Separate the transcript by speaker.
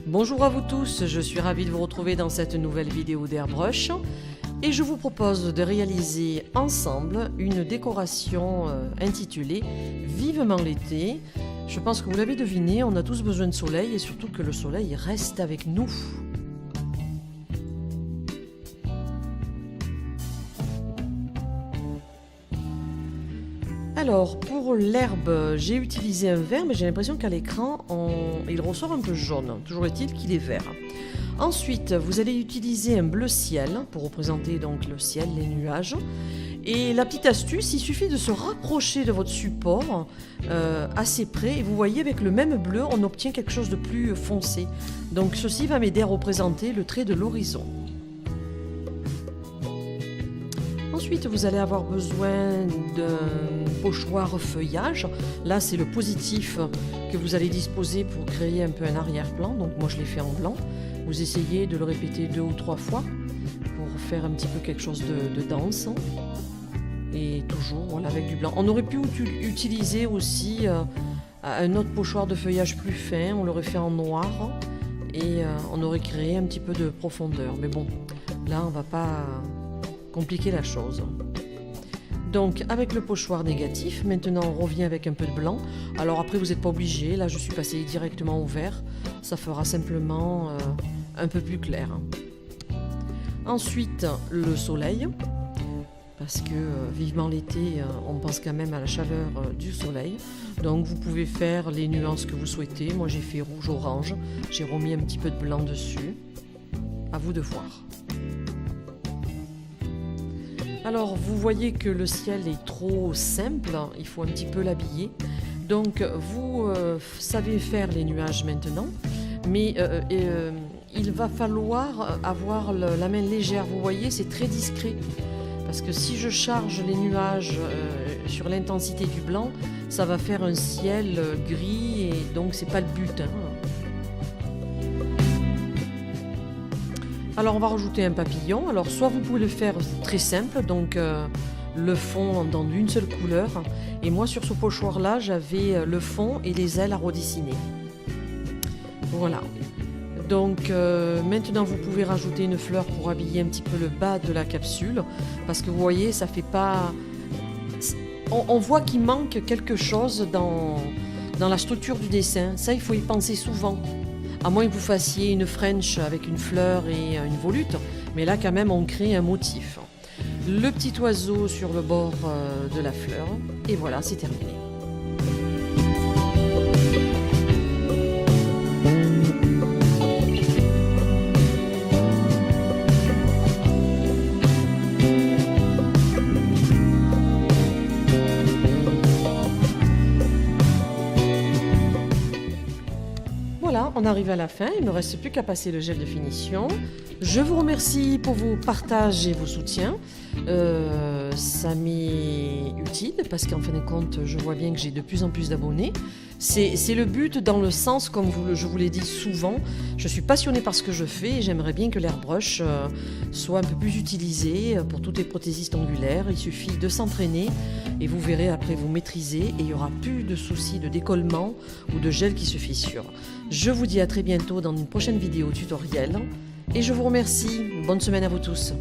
Speaker 1: Bonjour à vous tous, je suis ravie de vous retrouver dans cette nouvelle vidéo d'Airbrush et je vous propose de réaliser ensemble une décoration intitulée Vivement l'été. Je pense que vous l'avez deviné, on a tous besoin de soleil et surtout que le soleil reste avec nous. Alors, pour l'herbe, j'ai utilisé un vert, mais j'ai l'impression qu'à l'écran, il ressort un peu jaune. Toujours est-il qu'il est vert. Ensuite, vous allez utiliser un bleu ciel pour représenter donc le ciel, les nuages. Et la petite astuce, il suffit de se rapprocher de votre support assez près. Et vous voyez, avec le même bleu, on obtient quelque chose de plus foncé. Donc, ceci va m'aider à représenter le trait de l'horizon. Ensuite, vous allez avoir besoin d'un pochoir feuillage. Là, c'est le positif que vous allez disposer pour créer un peu un arrière-plan. Donc moi, je l'ai fait en blanc. Vous essayez de le répéter 2 ou 3 fois pour faire un petit peu quelque chose de dense. Et toujours, voilà, avec du blanc. On aurait pu utiliser aussi un autre pochoir de feuillage plus fin. On l'aurait fait en noir et on aurait créé un petit peu de profondeur. Mais bon, là, on va pas compliquer la chose. Donc avec le pochoir négatif, maintenant on revient avec un peu de blanc. Alors après vous n'êtes pas obligé, là je suis passée directement au vert, ça fera simplement un peu plus clair. Ensuite le soleil, parce que vivement l'été, on pense quand même à la chaleur du soleil. Donc vous pouvez faire les nuances que vous souhaitez. Moi j'ai fait rouge-orange, j'ai remis un petit peu de blanc dessus. À vous de voir. Alors vous voyez que le ciel est trop simple, il faut un petit peu l'habiller. Donc vous savez faire les nuages maintenant, mais il va falloir avoir la main légère. Vous voyez, c'est très discret. Parce que si je charge les nuages sur l'intensité du blanc, ça va faire un ciel gris et donc c'est pas le but. Alors on va rajouter un papillon. Alors soit vous pouvez le faire très simple, donc le fond dans une seule couleur. Et moi sur ce pochoir là j'avais le fond et les ailes à redessiner. Voilà. Donc maintenant vous pouvez rajouter une fleur pour habiller un petit peu le bas de la capsule. Parce que vous voyez ça fait pas... On voit qu'il manque quelque chose dans la structure du dessin. Ça il faut y penser souvent. À moins que vous fassiez une French avec une fleur et une volute, mais là quand même on crée un motif. Le petit oiseau sur le bord de la fleur, et voilà, c'est terminé. Voilà, on arrive à la fin, il ne me reste plus qu'à passer le gel de finition. Je vous remercie pour vos partages et vos soutiens. Ça m'est utile parce qu'en fin de compte, je vois bien que j'ai de plus en plus d'abonnés. C'est le but dans le sens, comme je vous l'ai dit souvent, je suis passionnée par ce que je fais et j'aimerais bien que l'airbrush soit un peu plus utilisé pour toutes les prothésistes ongulaires. Il suffit de s'entraîner et vous verrez après vous maîtriser et il n'y aura plus de soucis de décollement ou de gel qui se fissure. Je vous dis à très bientôt dans une prochaine vidéo tutoriel et je vous remercie. Bonne semaine à vous tous.